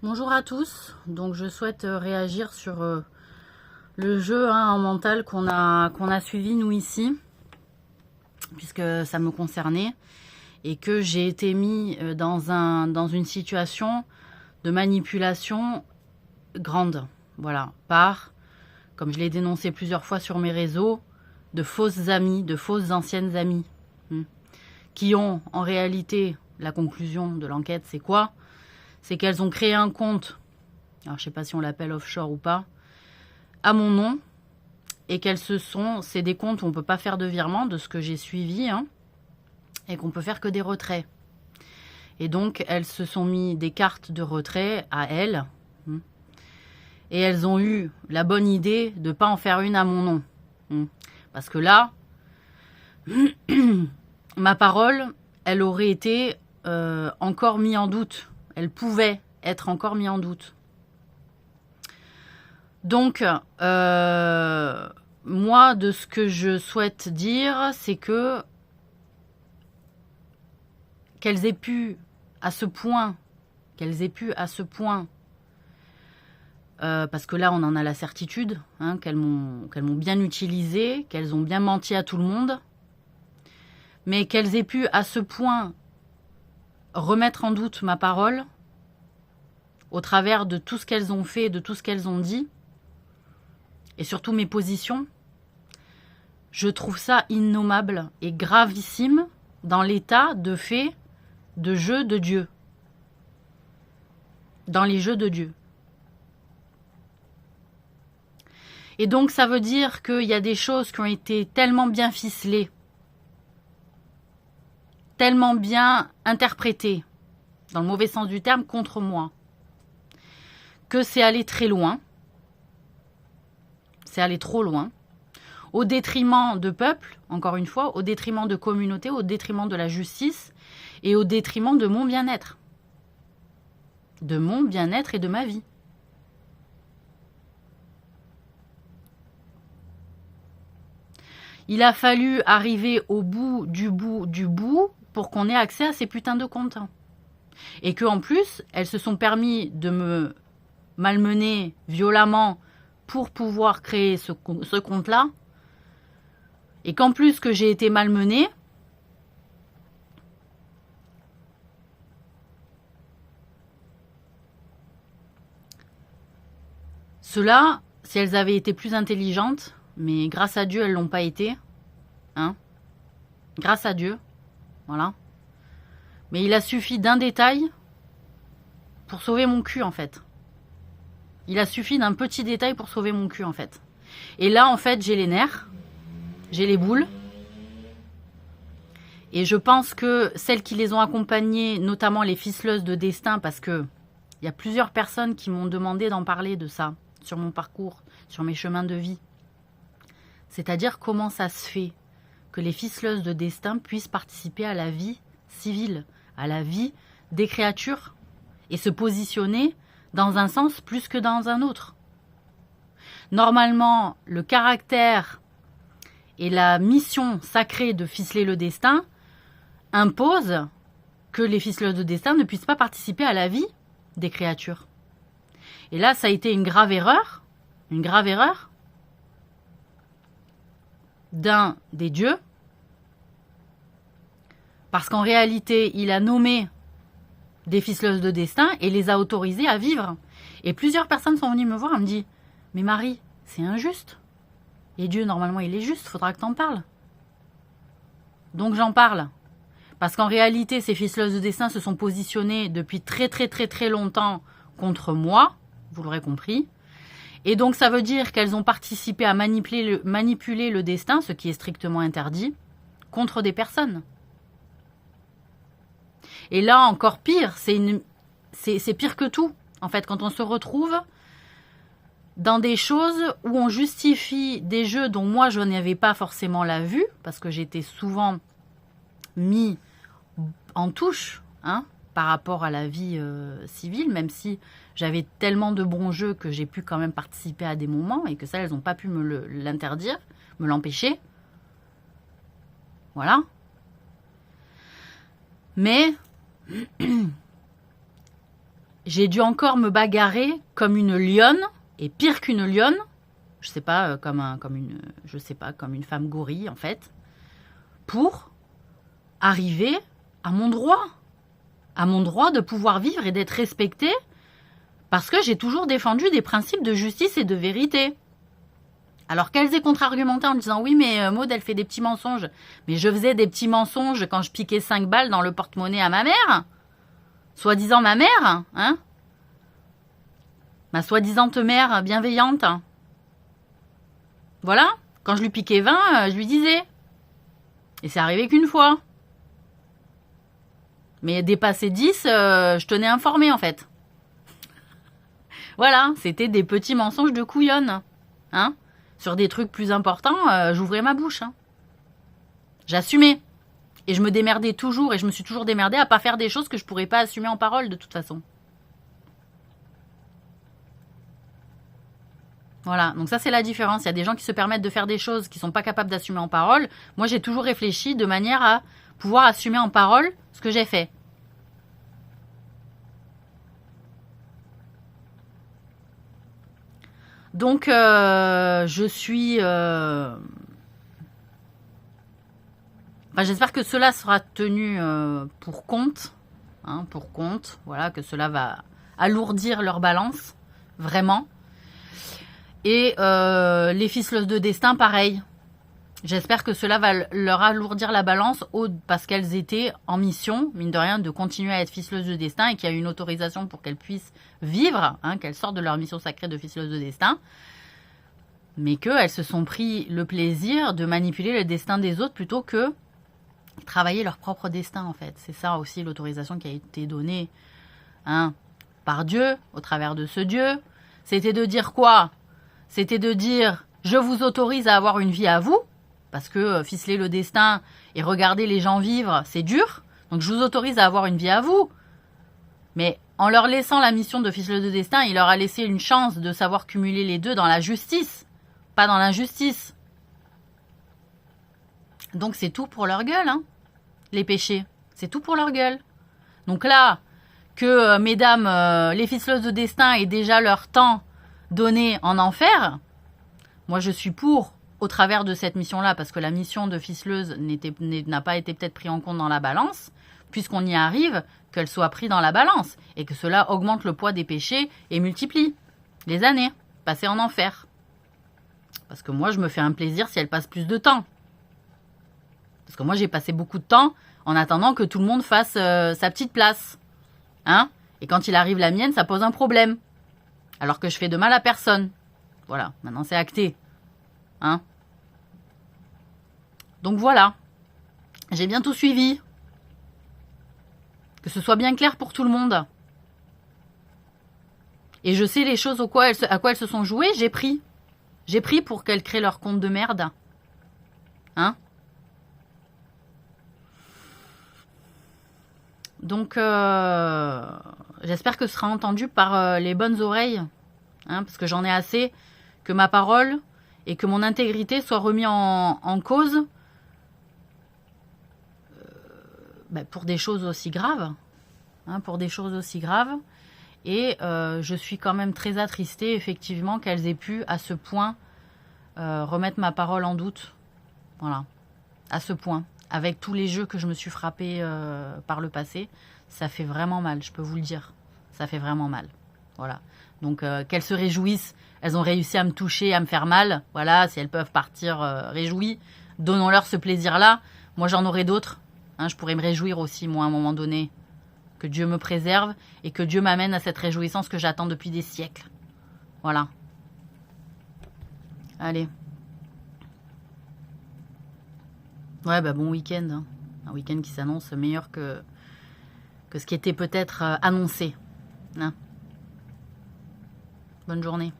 Bonjour à tous, donc je souhaite réagir sur le jeu en mental qu'on a suivi nous ici, puisque ça me concernait, et que j'ai été mis dans une situation de manipulation grande, voilà, par, comme je l'ai dénoncé plusieurs fois sur mes réseaux, de fausses amies, de fausses anciennes amies, qui ont en réalité, la conclusion de l'enquête, c'est quoi? C'est qu'elles ont créé un compte, alors je ne sais pas si on l'appelle offshore ou pas, à mon nom, et c'est des comptes où on ne peut pas faire de virement, de ce que j'ai suivi, et qu'on peut faire que des retraits. Et donc, elles se sont mis des cartes de retrait à elles, et elles ont eu la bonne idée de ne pas en faire une à mon nom. Parce que là, ma parole, elle aurait été encore mise en doute. Elle pouvait être encore mise en doute. Donc, moi, de ce que je souhaite dire, c'est que qu'elles aient pu à ce point, parce que là, on en a la certitude, qu'elles m'ont bien utilisé, qu'elles ont bien menti à tout le monde, mais qu'elles aient pu à ce point remettre en doute ma parole au travers de tout ce qu'elles ont fait, de tout ce qu'elles ont dit, et surtout mes positions, je trouve ça innommable et gravissime dans l'état de fait de jeu de Dieu. Dans les jeux de Dieu. Et donc ça veut dire qu'il y a des choses qui ont été tellement bien ficelées, tellement bien interprétées, dans le mauvais sens du terme, contre moi, que c'est allé très loin, c'est allé trop loin, au détriment de peuple, encore une fois, au détriment de communauté, au détriment de la justice et au détriment de mon bien-être. De mon bien-être et de ma vie. Il a fallu arriver au bout du bout pour qu'on ait accès à ces putains de comptes. Et qu'en plus, elles se sont permis de me malmener violemment pour pouvoir créer ce compte-là. Et qu'en plus que j'ai été malmenée, cela, si elles avaient été plus intelligentes, mais grâce à Dieu, elles l'ont pas été. Grâce à Dieu. Voilà. Mais il a suffi d'un détail pour sauver mon cul, en fait. Il a suffi d'un petit détail pour sauver mon cul, en fait. Et là, en fait, j'ai les nerfs. J'ai les boules. Et je pense que celles qui les ont accompagnées, notamment les ficeleuses de destin, parce que il y a plusieurs personnes qui m'ont demandé d'en parler de ça, sur mon parcours, sur mes chemins de vie. C'est-à-dire comment ça se fait que les ficeleuses de destin puissent participer à la vie civile, à la vie des créatures, et se positionner dans un sens plus que dans un autre. Normalement, le caractère et la mission sacrée de ficeler le destin impose que les ficeleuses de destin ne puissent pas participer à la vie des créatures. Et là, ça a été une grave erreur d'un des dieux, parce qu'en réalité, il a nommé des ficeleuses de destin et les a autorisées à vivre. Et plusieurs personnes sont venues me voir et me disent « Mais Marie, c'est injuste. Et Dieu, normalement, il est juste, faudra que t'en parles. » Donc j'en parle. Parce qu'en réalité, ces ficeleuses de destin se sont positionnées depuis très très très très longtemps contre moi, vous l'aurez compris. Et donc ça veut dire qu'elles ont participé à manipuler le destin, ce qui est strictement interdit, contre des personnes. Et là, encore pire, c'est pire que tout. En fait, quand on se retrouve dans des choses où on justifie des jeux dont moi, je n'avais pas forcément la vue, parce que j'étais souvent mis en touche par rapport à la vie civile, même si j'avais tellement de bons jeux que j'ai pu quand même participer à des moments et que ça, elles n'ont pas pu me l'interdire, me l'empêcher. Voilà. Mais j'ai dû encore me bagarrer comme une lionne, et pire qu'une lionne, je sais pas, comme une femme gorille en fait, pour arriver à mon droit de pouvoir vivre et d'être respectée, parce que j'ai toujours défendu des principes de justice et de vérité. Alors qu'elles aient contre-argumenté en me disant « Oui, mais Maud, elle fait des petits mensonges. » Mais je faisais des petits mensonges quand je piquais 5 balles dans le porte-monnaie à ma mère. Soi-disant ma mère, hein. Ma soi-disante mère bienveillante. Voilà, quand je lui piquais 20, je lui disais. Et c'est arrivé qu'une fois. Mais dépassé 10, je tenais informé en fait. Voilà, c'était des petits mensonges de couillonne. Hein. Sur des trucs plus importants, j'ouvrais ma bouche. Hein. J'assumais. Et je me démerdais toujours, et je me suis toujours démerdée à pas faire des choses que je pourrais pas assumer en parole de toute façon. Voilà, donc ça c'est la différence. Il y a des gens qui se permettent de faire des choses qui sont pas capables d'assumer en parole. Moi j'ai toujours réfléchi de manière à pouvoir assumer en parole ce que j'ai fait. Donc je suis... Enfin, j'espère que cela sera tenu pour compte. Hein, pour compte. Voilà, que cela va alourdir leur balance. Vraiment. Et les ficeleuses de destin, pareil. J'espère que cela va leur alourdir la balance parce qu'elles étaient en mission, mine de rien, de continuer à être ficeleuses de destin et qu'il y a eu une autorisation pour qu'elles puissent vivre, hein, qu'elles sortent de leur mission sacrée de ficeleuses de destin, mais qu'elles se sont pris le plaisir de manipuler le destin des autres plutôt que travailler leur propre destin, en fait. C'est ça aussi l'autorisation qui a été donnée, hein, par Dieu, au travers de ce Dieu. C'était de dire quoi ? C'était de dire, je vous autorise à avoir une vie à vous, parce que ficeler le destin et regarder les gens vivre, c'est dur. Donc je vous autorise à avoir une vie à vous. Mais en leur laissant la mission de ficeler de destin, il leur a laissé une chance de savoir cumuler les deux dans la justice, pas dans l'injustice. Donc c'est tout pour leur gueule, hein, les péchés. C'est tout pour leur gueule. Donc là, que mesdames, les ficeleuses de destin aient déjà leur temps donné en enfer, moi je suis pour, au travers de cette mission-là, parce que la mission de ficeleuse n'a pas été peut-être prise en compte dans la balance, puisqu'on y arrive, qu'elle soit prise dans la balance, et que cela augmente le poids des péchés et multiplie les années passées en enfer. Parce que moi je me fais un plaisir si elle passe plus de temps. Parce que moi j'ai passé beaucoup de temps en attendant que tout le monde fasse sa petite place. Hein ? Et quand il arrive la mienne, ça pose un problème. Alors que je fais de mal à personne. Voilà, maintenant c'est acté. Hein ? Donc voilà. J'ai bien tout suivi. Que ce soit bien clair pour tout le monde. Et je sais les choses à quoi elles se sont jouées, j'ai pris. J'ai pris pour qu'elles créent leur compte de merde. Hein ? Donc, j'espère que ce sera entendu par les bonnes oreilles, hein, parce que j'en ai assez que ma parole et que mon intégrité soient remis en cause pour des choses aussi graves, hein, Et je suis quand même très attristée, effectivement, qu'elles aient pu, à ce point, remettre ma parole en doute. Voilà, à ce point. Avec tous les jeux que je me suis frappée par le passé, ça fait vraiment mal, je peux vous le dire. Ça fait vraiment mal. Voilà. Donc, qu'elles se réjouissent, elles ont réussi à me toucher, à me faire mal. Voilà, si elles peuvent partir réjouies, donnons-leur ce plaisir-là. Moi, j'en aurai d'autres. Hein, je pourrais me réjouir aussi, moi, à un moment donné. Que Dieu me préserve et que Dieu m'amène à cette réjouissance que j'attends depuis des siècles. Voilà. Allez. Ouais, bon week-end. Hein. Un week-end qui s'annonce meilleur que ce qui était peut-être annoncé. Hein. Bonne journée.